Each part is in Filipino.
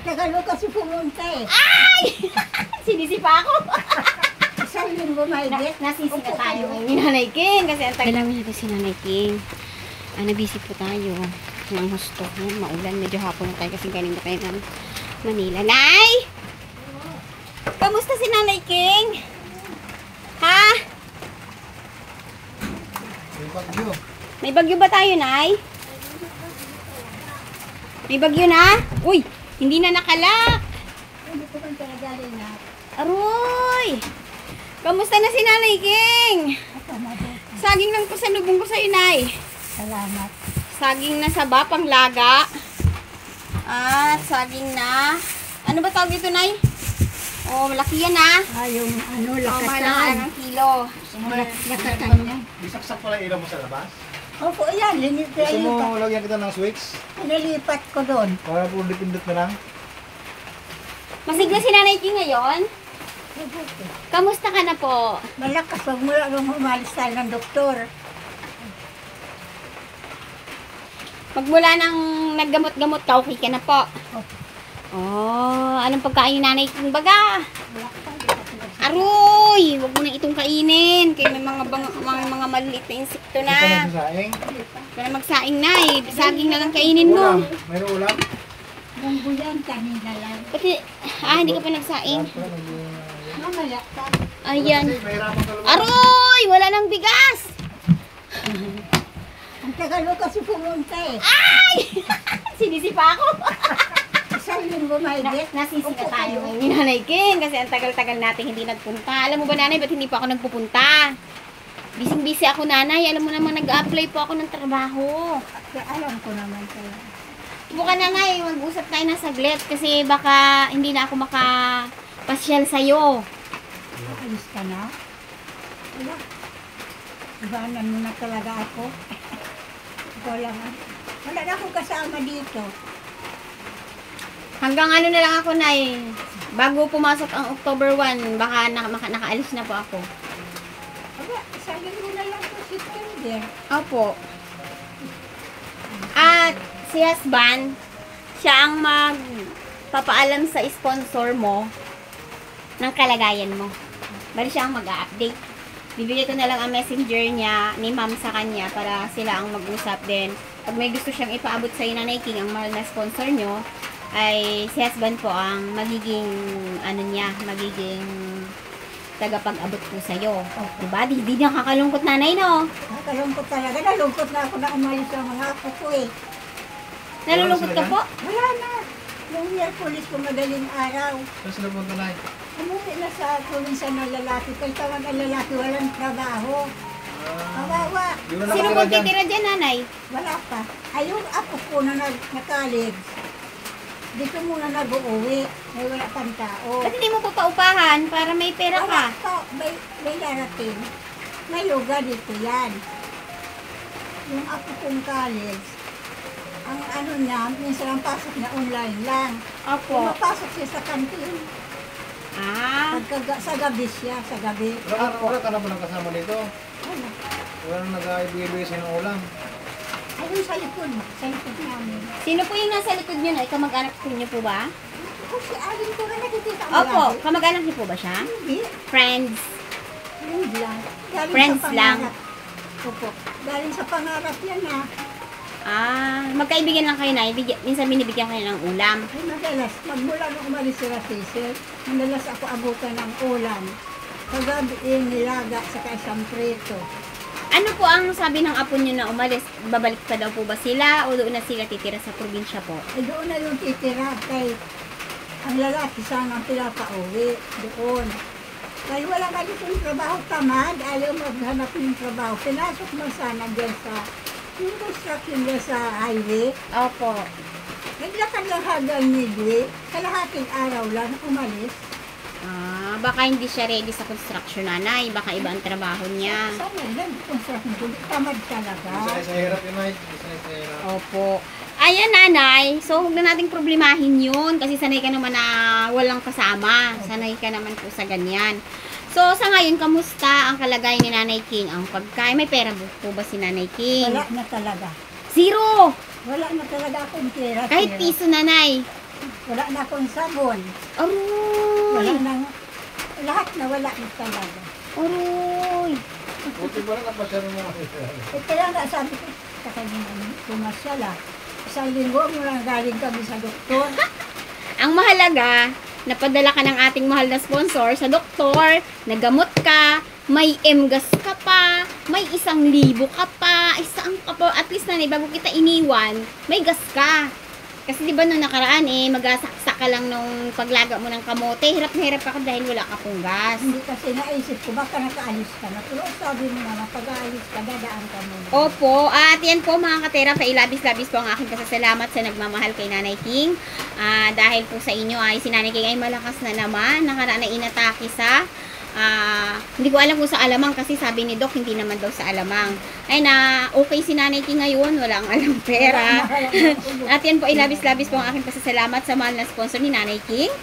tagal mo kasi pumunta eh. Ay! Sinisipa ako. Isang linggo mahigit. Nasisi na tayo ngayon ni Nanay King kasi ang tagal namin natin si Nanay King. Nabisi po tayo ng husto. Maulan, medyo hapon na tayo kasi galing na tayo ng Manila. Nay! Kamusta si Nanay King? Ha? May bagyo. May bagyo ba tayo, Nay? May bagyo na? Uy! Hindi na nakalak! Hindi ko man pinagaling na. Aroy! Kamusta na si Nanay King? Ako mabuti. Saging lang po sa lubong ko sa'yo, Nay. Salamat. Saging na saba, panglaga. At saging na... Ano ba tawag dito, Nay? Oh, malaki yan, ha? Yung ano, Oh, mahal lakatan. ng kilo. Lakatan niya. Isaksak pala ilaw mo sa labas. Opo, yan. Gusto mo lagyan kita ng switch? Nilipat ko doon. Para puro dipindot na lang. Masigla si Nanay King ngayon. Mabuti. Kamusta ka na po? Malakas pag mula nung humalis tayo ng doktor. Magmula nang naggamot-gamot ka, okay ka na po. Opo. Oh, anong pagkain ni Nanay King baga? Aroy! Huwag mo na itong kainin. Kaya may mga maliliit na insekto Ito na na. sa saing. Kaya magsaing na eh. Saging na lang kainin mo. Ulam. Mayroon ulam. Munggo yan, kanina lang. Pati, hindi ka pa nagsaing. Mamaya ka. Ayan. Mahirapan ka lumabas. Aroy! Wala nang bigas! Ang tagal mo kasi pumunta eh. Ay! Sinisipa ako. Isang linggo mahigit. Nasisi na tayo ngayon ni Nanay King kasi ang tagal-tagal natin hindi nagpunta. Alam mo ba, Nanay, ba't hindi pa ako nagpupunta? Bising-busy ako, Nanay. Alam mo naman, nag-apply po ako ng trabaho. Alam ko naman kayo. Buka, Nanay, mag-usap tayo ng saglit kasi baka hindi na ako makapasyal sa'yo. Alis ka na? Wala. Ibanan mo na talaga ako. Ikaw lang. Wala na akong kasama dito. Hanggang ano na lang ako, Nay. Bago pumasok ang October 1, baka nakaalis na po ako. Aba, isang linggo na lang po si September. Opo. At si husband, siya ang magpapaalam sa sponsor mo ng kalagayan mo. Bali siya ang mag-a-update. Bibigay ko na lang ang messenger niya ni ma'am sa kanya para sila ang mag-usap din. Pag may gusto siyang ipaabot sa Nanay King, ang mahal na sponsor nyo, ay si husband po ang magiging, magiging tagapag-abot po sa'yo. Diba? Di nakakalungkot, Nanay, no? Nakalungkot talaga. Nalungkot na ako na umalis sa mga apo ko eh. Nalulungkot ka po? Wala na. Nung Miyerkules ko madaling araw. Saan sila punta na? Umuwi na sa probinsya ng lalaki. Kaya tawag ang lalaki walang trabaho. Kawawa. Sino po titira dyan, Nanay? Wala pa. Ayun, apo ko na nag-college. Dito muna nag-uwi. May wala pang tao. Ba't hindi mo po paupahan para may pera Wala ka? pa. May darating. May lugar dito yan. Yung apo kong college, ang ano niya, minsan ang pasok niya online lang. Opo. Pumapasok siya sa kantin. Sa gabi siya, sa gabi. Wala ka na po ng kasama dito. Ano? Wala nang nag-ibigay sa'yo ng ulam. Ayun sa likod namin. Sino po yung nasa likod nyo, Nay? Kamag-anak niyo po ba? Kasi alin ko na nakikita mo Opo. lagi. Kamag-anak niyo po ba siya? Hindi. Friends. Friend lang. Galing Friends sa lang. pangarap. Opo. Galing sa pangarap yan ha. Magkaibigan lang kayo, Nay. Minsan binibigyan kayo ng ulam. Ay madalas, magmula nung umalis si Rasisel, madalas ako abutan ng ulam. Kagabi nilaga sa isang preto. Ano po ang sabi ng apo nyo na umalis? Babalik pa daw po ba sila o doon na sila titira sa probinsya po? Doon na yung titira kay ang lalaki sana ang pinapauwi doon. Kaya wala nga ditong trabaho tamad, ayaw maghanap ng trabaho. Pinasok mo sana dyan sa yung construction dyan sa highway. Opo. Naglakad lang hanggang midway, kalahating araw lang umalis. Baka hindi siya ready sa construction, Nanay. Baka iba ang trabaho niya. Sana lang, construction doon, tamad talaga. Isa sa hirap yun, Nay. Isa sa hirap. Opo. Ayan, Nanay. So, huwag na nating problemahin yun. Kasi sanay ka naman na walang kasama. Sanay ka naman po sa ganyan. So, sa ngayon, kamusta ang kalagayan ni Nanay King? Ang pagkain, may pera po ba si Nanay King? Wala na talaga. Zero! Wala na talaga akong pera. Kahit piso, Nanay. Wala na akong sabon. Wala Aroy! nang, lahat na wala na talaga. Aroy! Buti pa rin napasyal mo. Kaya nga sabi ko, sa kanya pumasyala. Isang linggo mo lang galing kami sa doktor. Ang mahalaga, napadala ka ng ating mahal na sponsor sa doktor, nagamot ka, may MGAS ka pa, may 1,000 ka pa, at least na bago kita iniwan, may gas ka. Kasi di ba nung nakaraan magasaksak ka lang nung paglaga mo ng kamote, hirap na hirap ako dahil wala ka pong gas. Hindi kasi naisip ko, baka nakaalis ka na. Pero sabi mo naman, pag-aalis ka, dadaan ka muna. Opo, at yan po mga katera, pailabis-labis po ang aking pasasalamat sa nagmamahal kay Nanay King. Dahil po sa inyo ay si Nanay King ay malakas na naman, nakaraan na inatake sa hindi ko alam kung sa alamang kasi sabi ni Doc hindi naman daw sa alamang. Ay na okay si Nanay King ngayon, walang alam pera. At yan po ilabis-labis po ang aking pasasalamat sa mahal na sponsor ni Nanay King.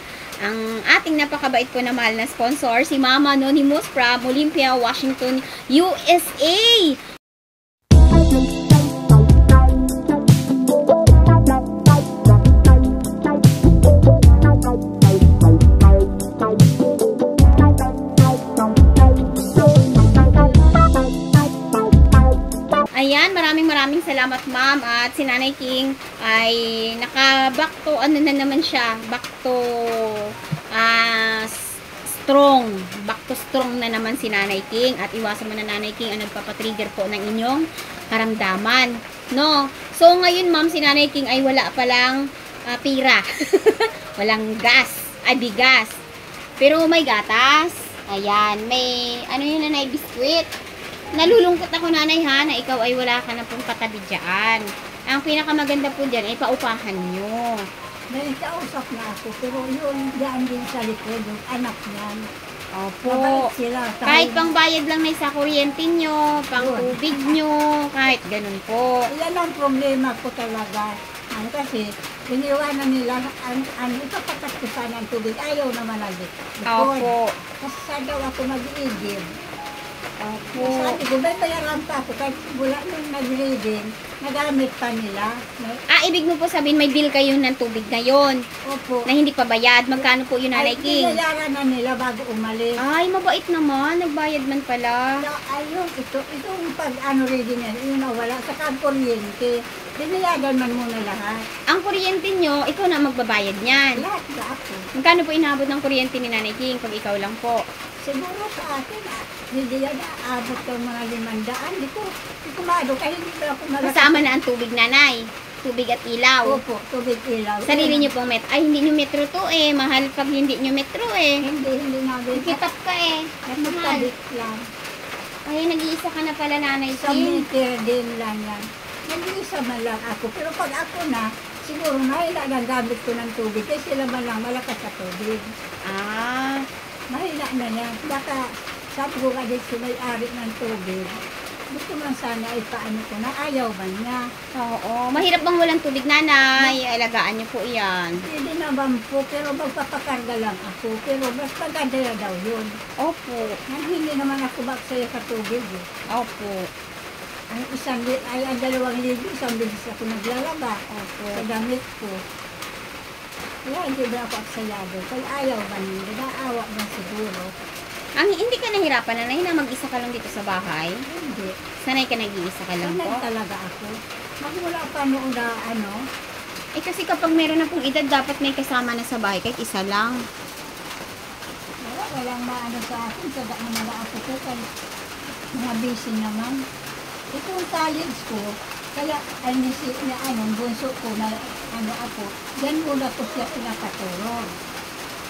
Ang ating napakabait po na mahal na sponsor, si Mama Anonymous from Olympia, Washington, USA. Ayan, maraming salamat ma'am, at si Nanay King ay naka-back to, ano na naman siya, back to strong, back to strong na naman si Nanay King, at iwasan mo na Nanay King ang nagpapatrigger po ng inyong karamdaman, no? So ngayon ma'am, si Nanay King ay wala palang pira, walang gas, ay bigas, pero may gatas, ayan, may, ano yun Nanay, biskwit. Nalulungkot ako nanay ha, na ikaw ay wala ka na pong katabi dyan. Ang pinakamaganda po dyan ay paupahan nyo. May kausap na ako, pero yun, dyan din sa likod, yung anak niyan. Opo. Mabait sila. Kahit pang bayad lang na sa kuryente nyo, pang tubig nyo, kahit ganun po. Yan ang problema ko talaga. Kasi, iniwanan nila, ang ipapatak ko sana ang tubig, ayaw naman agad. Opo. Kasi saan daw ako mag-iigib. Opo. Sabi ko, may bayaran pa ako. Kahit wala nung nag-reading, nagamit pa nila. Ibig mo po sabihin may bill kayo ng tubig ngayon Opo. na hindi pa bayad. Magkano po yun, Nanay King? Ay, binayaran na nila bago umalis. Ay, mabait naman. Nagbayad man pala. Ayun, itong pag-ano reading yan, yun nawala. Saka ang kuryente, binayaran man muna lahat. Ang kuryente nyo, ikaw na magbabayad niyan. Lahat ba ako? Magkano po inabot ng kuryente ni Nanay King pag ikaw lang po? Siguro sa akin, hindi yan aabot ng mga 500. Hindi ko maado, kahit hindi pa ako malakas. Kasama na ang tubig, Nanay. Tubig at ilaw. Opo, tubig ilaw. Sarili nyo pong metro. Ay, hindi nyo metro to mahal pag hindi nyo metro Hindi namin. Kitap ka Mahal. Magkabit lang. Ay, nag-iisa ka na pala, Nanay Sa King. meter din lang yan. Nag-iisa man lang ako. Pero pag ako na, siguro mahila ang gamit ko ng tubig. Kasi sila man lang malakas sa tubig. Mahina na yan. Baka sabi ko ka dito may-ari ng tubig. Gusto man sana ipaano ko na ayaw man niya. Oo. Mahirap bang walang tubig, Nanay? Alagaan nyo po yan. Hindi naman po, pero magpapakarga lang ako. Pero mas maganda na daw yun. Opo. Hindi naman ako baksaya sa tubig. Opo. Ang ang 2,000, isang bilis ako naglalaba. Opo. Sa damit ko. Kaya hindi ba ako aksayado? Kaya ayaw man yun. Naawa man siguro. Hindi ka nahirapan, Nanay, na mag-isa ka lang dito sa bahay? Hindi. Sanay ka nag-iisa ka lang po? Sanay talaga ako. Magmula pa noon na ano. Kasi kapag meron na pong edad, dapat may kasama na sa bahay, kahit isa lang. Walang maano sa akin. Sada naman na ako ko. Kaya mga busy naman. Itong college ko, kaya bunso ko na ako, yan muna ko siya pinakatulog.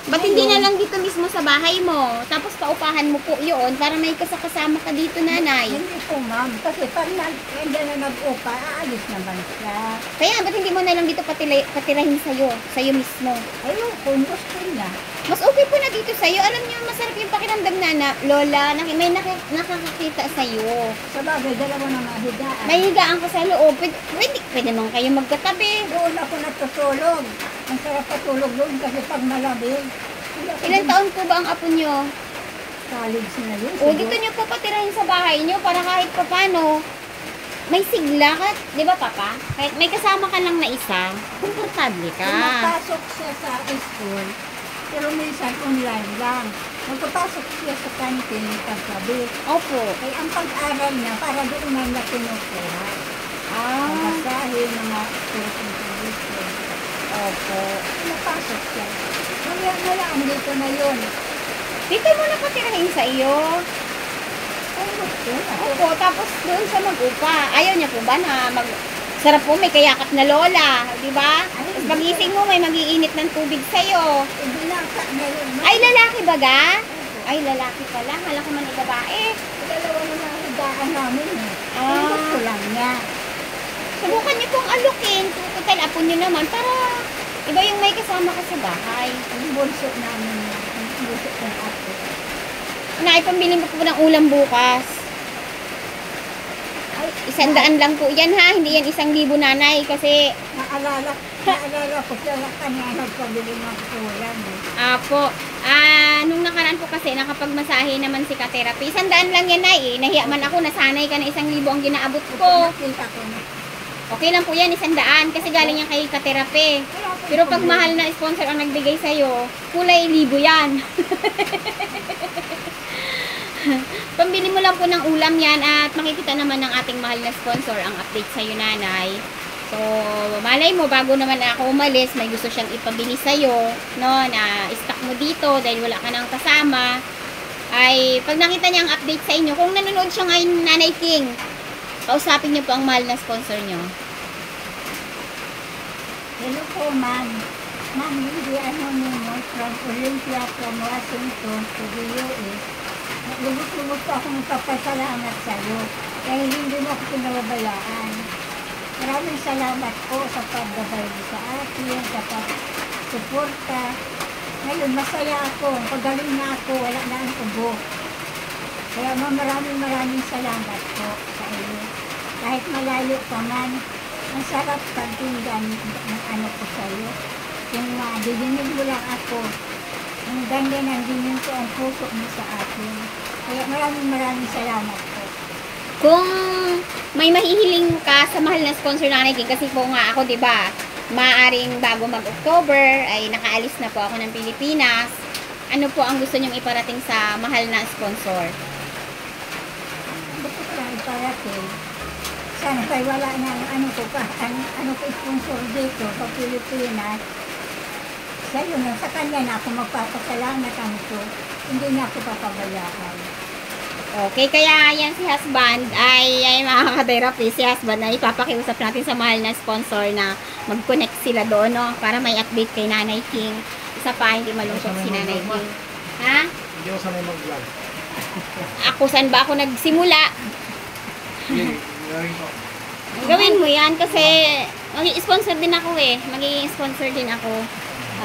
Ba't hindi na lang dito mismo sa bahay mo? Tapos paupahan mo po yun para may kasama ka dito, Nanay. Hindi po, ma'am. Kasi pag nandiyan na nag-upa, aalis naman siya. Kaya ba't hindi mo na lang dito patirahin sa'yo mismo? Ayun, kung gusto niya. Mas okay po na dito sa'yo. Alam niyo, masarap yung pakiramdam na Lola, may nakakakita sa'yo. Sa bagay, dalawa na mahigaan. May higaan ka sa loob. Pwede naman kayo magkatabi. Doon ako natutulog. Ang sarap patulog doon kasi pag malamig. Ilan taon po ba ang apo niyo? College na yun. O, dito niyo po patirahin sa bahay niyo para kahit pa paano. may sigla ka, di ba papa? Kahit may kasama ka lang na isa, komportable ka. Pumapasok siya sa school, pero minsan online lang. Magpapasok siya sa kantin paggabi. Opo. Ay, ang pag-aral niya, para doon man na kinukuha. Ah, Masahe, mga tulis. opo. Napasok siya. Kaya na lang, dito na yun. Dito mo na patirahin sa iyo. Ay, gusto na. Opo, tapos doon sa mag-upa. Ayaw niya po ba na sarap po, may kayakap na lola, di ba? Tapos pagising mo, may magiinit ng tubig sa'yo. Ibinaka na yun. Ay, lalaki baga? Ay, lalaki pala. Hala ko man ay babae. Dalawa na lang higaan namin eh. Ah. Gusto lang niya. Subukan niyo pong alukin. Tututal, apon niyo naman para iba yung may kasama ka sa bahay. Ang bunso namin niya. Ang bunso ng ate. Naipambili mo po ng ulam bukas. Ay, 100 lang po yan ha. Hindi yan 1,000 nanay kasi naalala ko siya na kanya nagpabili ng ulam eh. Apo. Nung nakaraan po kasi nakapagmasahe naman si ka-therapy. 100 lang yan ay. Nahiya man ako, nasanay ka na 1,000 ang ginaabot ko. Nakita ko na. Okay lang po yan, 100 kasi galing yan kay ka-therapy. Pero pag mahal na sponsor ang nagbigay sa'yo, kulay 1,000 yan. Pambili mo lang po ng ulam yan at makikita naman ng ating mahal na sponsor ang update sa'yo nanay. So, malay mo, bago naman ako umalis, may gusto siyang ipabili sa'yo, no, na stock mo dito dahil wala ka nang kasama. Ay, pag nakita niya ang update sa inyo, kung nanonood siya ngayon, Nanay King, kausapin niyo po ang mahal na sponsor niyo. Hello po, ma'am. Ma'am, hindi ano ninyo from Olympia, from Washington to the US. Lubos-lubos po akong magpapasalamat sa iyo. Dahil hindi mo ako pinababayaan. Maraming salamat po sa paggabay mo sa akin, sa pag-suporta. Ngayon, masaya ako. Pagaling na ako, wala na ang ubo. Kaya maraming salamat po sa iyo. Kahit malayo pa man, ang sarap pagtinggan ng ano ko sa iyo. Kung didinig mo lang ako, ang ganda ng dinig ko ang puso mo sa akin. Kaya maraming salamat po. Kung may mahihiling ka sa mahal na sponsor Nanay King, kasi po nga ako, 'di ba? Maaring bago mag-October ay nakaalis na po ako ng Pilipinas. Ano po ang gusto niyong iparating sa mahal na sponsor? Gusto ko lang iparating. Sana kay wala na ano ko sponsor dito sa Pilipinas. Sa yun, sa kanya na ako magpapasalamat ang ito. Hindi na ako papabayaan. Okay, kaya yan si husband ay mga ka-therapy, si husband ay ipapakiusap natin sa mahal na sponsor na mag-connect sila doon, no? Para may update kay Nanay King. Isa pa, hindi malungkot si Nanay King. Ha? Hindi ko sanay mag-vlog. Ako, saan ba ako nagsimula? Sige, gawin ko. Gawin mo yan kasi mag-sponsor din ako eh. Magiging sponsor din ako.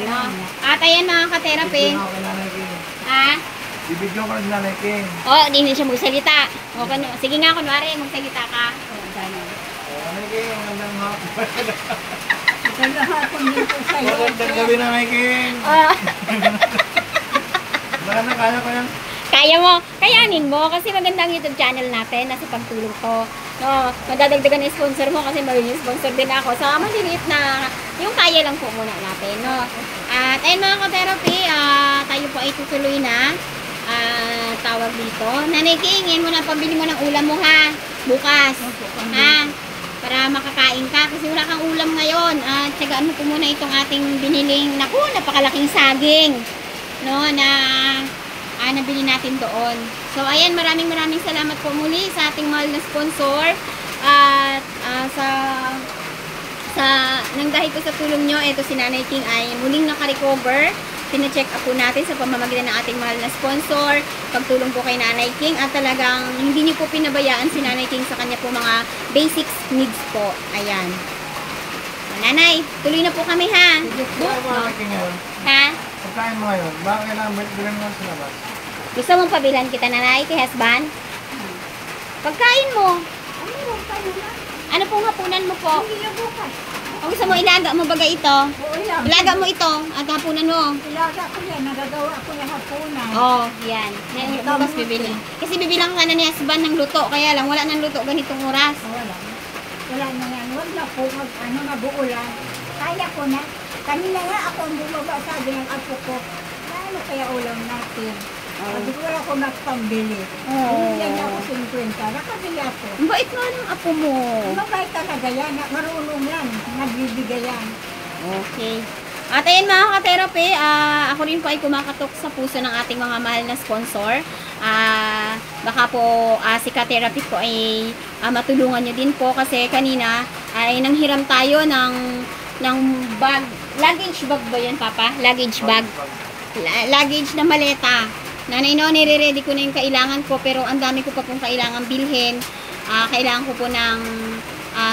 Ano? At ayan mga ka-therapy. Bibigyan ako kay Nanay King. Ha? Bibigyan ko ng Nanay King. Oh, hindi siya magsalita. O, sige nga, kunwari, magsalita ka. O, gano'n. Nanay King, magandang hapon. Magandang hapon dito sa iyo. Magandang gabi, Nanay King. Baka na, kaya ko yan. Kaya mo, kayanin mo kasi magandang YouTube channel natin nasa pagtulong ko. No, madadagdagan na sponsor mo kasi magiging sponsor din ako. So, maliliit na yung kaya lang po muna natin, no. At ayun mga ka-therapy, tayo po ay tutuloy na. Tawag dito. Nanay King, yan mo na, pabili mo ng ulam mo ha. Bukas. Ha? Para makakain ka kasi wala kang ulam ngayon. At tsagaan mo po muna itong ating biniling, naku, napakalaking saging. No, na nabili natin doon. So, ayan, maraming salamat po muli sa ating mahal na sponsor. At nang dahil ko sa tulong nyo, ito si Nanay King ay muling naka-recover. Pina-check up po natin sa pamamagitan ng ating mahal na sponsor. Pagtulong po kay Nanay King at talagang hindi niyo po pinabayaan si Nanay King sa kanya po mga basic needs po. Ayan. Nanay, tuloy na po kami ha. Kaya mo, Nanay King ngayon. Ha? Pagkain mo ngayon, baka kailangan bilang mo sa labas. Gusto mong pabilan kita, Nanay, kay husband? Pagkain mo. Ano pong hapunan mo po? Hindi na bukas. Kung gusto mo ilaga mo bagay ito. Oo yan. Ilaga mo ito at hapunan mo. Ilaga ko yan. Nagagawa ko yung hapunan. Oh, yan. Bukas bibili. Kasi bibilang ka na ni husband ng luto. Kaya lang, wala ng luto ganitong oras. Wala. Wala na yan. Huwag na po mabuulan. Kaya ko na. Kanina nga ako ang bumaba, sabi ng apo ko, ano kaya ulam natin? Sabi ko, wala ko magpambili. Binigyan niya ako 50. Nakabili ako. Ang bait nga ng apo mo. Mabait talaga yan. Marunong yan. Nagbibigay yan. Okay. At ayun mga ka-therapy, ako rin po ay kumakatok sa puso ng ating mga mahal na sponsor. Baka po si ka-therapy po ay matulungan nyo din po kasi kanina ay nanghiram tayo ng bag. Luggage bag ba yan, Papa? Luggage bag. Luggage na maleta. Nanay no, nire-ready ko na yung kailangan ko pero ang dami ko pa pong kailangan bilhin. Kailangan ko po ng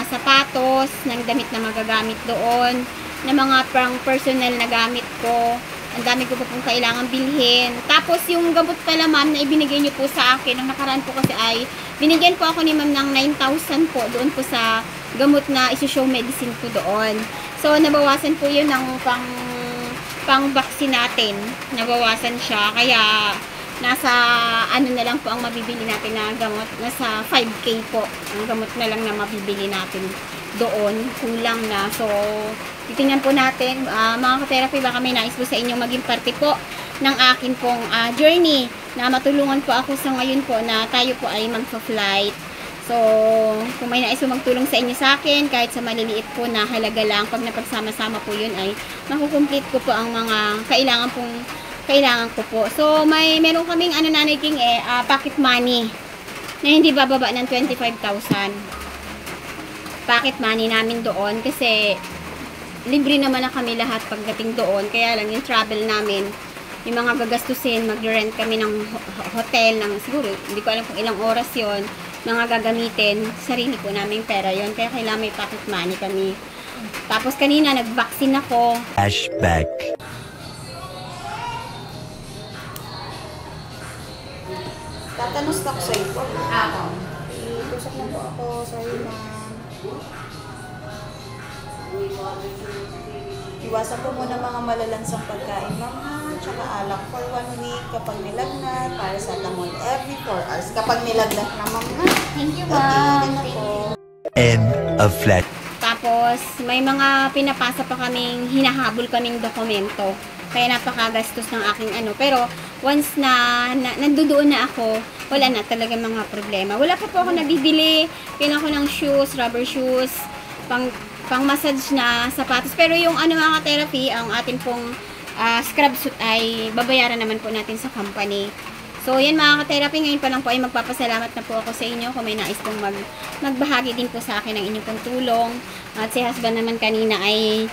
sapatos, ng damit na magagamit doon, na mga pang personal na gamit ko. Ang dami ko pa pong kailangan bilhin. Tapos yung gamot pala ma'am na ibinigay niyo po sa akin, ang nakaraan po kasi ay binigyan po ako ni ma'am ng 9,000 po doon po sa gamot na isi-show medicine po doon. So nabawasan po yun ng pang-vaccine natin. Nabawasan siya. Kaya nasa ano na lang po ang mabibili natin na gamot. Nasa 5K po. Ang gamot na lang na mabibili natin doon. Kulang na. So titingnan po natin, mga ka-therapy, baka may nais po sa inyong maging parte po ng akin pong journey na matulungan po ako sa ngayon po na tayo po ay magpa-flight. So, kung may nais po magtulong sa inyo sa akin, kahit sa maliliit po na halaga lang, pag napagsama-sama po yun ay makukomplete ko po ang mga kailangan ko po. So, meron kaming Nanay King pocket money na hindi bababa ng 25,000. Pocket money namin doon kasi libre naman na kami lahat pagdating doon. Kaya lang yung travel namin, yung mga gagastusin, mag-rent kami ng hotel, siguro, hindi ko alam kung ilang oras yon, mga gagamitin, sarili po namin pera yon. Kaya kailangan may pocket money kami. Tapos kanina, nag-vaccine ako. Flashback. Tatanong stock sa'yo po. Ako. Itusok na po ako. Sorry, ma'am. Iwasan po muna mga malalansang pagkain, ma'am, ha? Tsaka alak for 1 week kapag nilagnat, paracetamol every 4 hours kapag nilagnat na, ma'am, ha? Thank you, ma'am. End of flash. Tapos, may mga pinapasa pa kaming, hinahabol kaming dokumento. Kaya napakagastos ng aking Pero, once na nandoon na ako, wala na talaga mga problema. Wala pa po ako nabibili. Kailangan ko ng shoes, rubber shoes, pang massage na sapatos. Pero yung mga therapy, ang ating pong scrub suit ay babayaran naman po natin sa company. So, yan mga ka-therapy, ngayon pa lang po ay magpapasalamat na po ako sa inyo kung may nais pong magbahagi din po sa akin ng inyong pong tulong. At si husband naman kanina ay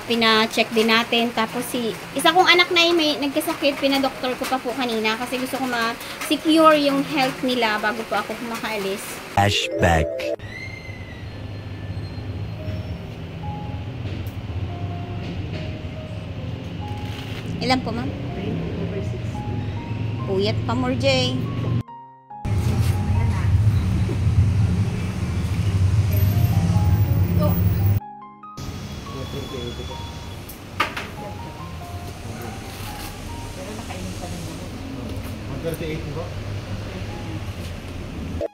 pina-check din natin. Tapos isa kong anak na may nagkasakit, pinadoktor ko pa po kanina kasi gusto ko ma-secure yung health nila bago po ako makaalis. Flashback. Ilan po, ma'am? Puyat pa, Morjay.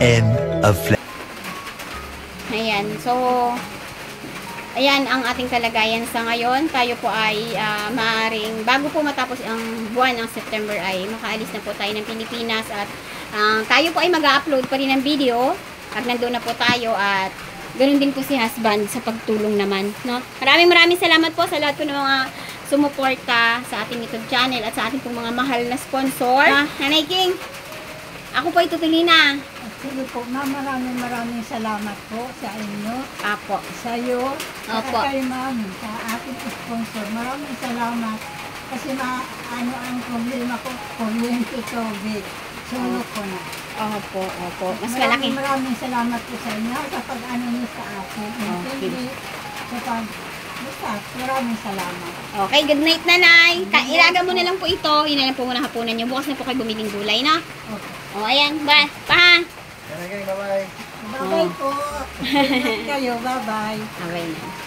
End of flash. Ayan. So, ayan ang ating kalagayan sa ngayon. Tayo po ay maaaring, bago po matapos ang buwan ng September ay makaalis na po tayo ng Pilipinas at tayo po ay mag-upload pa rin ng video pag nandun na po tayo at ganoon din po si husband sa pagtulong naman. No? Maraming salamat po sa lahat po ng mga sumuporta sa ating YouTube channel at sa ating pong mga mahal na sponsor. Nanay King, ako po itutuloy na. Sige po, ma'am, maraming salamat po sa inyo. Apo. Sa iyo. Opo. At kay ma'am, sa ating sponsor. Maraming salamat. Kasi ang problema ko, kuryente tubig. Sulok ko na. Opo. Mas malaki. Maraming salamat po sa inyo sa pag-ano niyo sa akin. Okay. Basta, maraming salamat. Okay, good night, nanay. Ilaga mo na lang po ito. Yun na lang po muna hapunan nyo. Bukas na po kayo bumiling gulay, na. Okay. O, ayan. Bye. Pa. Bye-bye. Bye-bye po. Ingat kayo. Bye-bye. Bye na.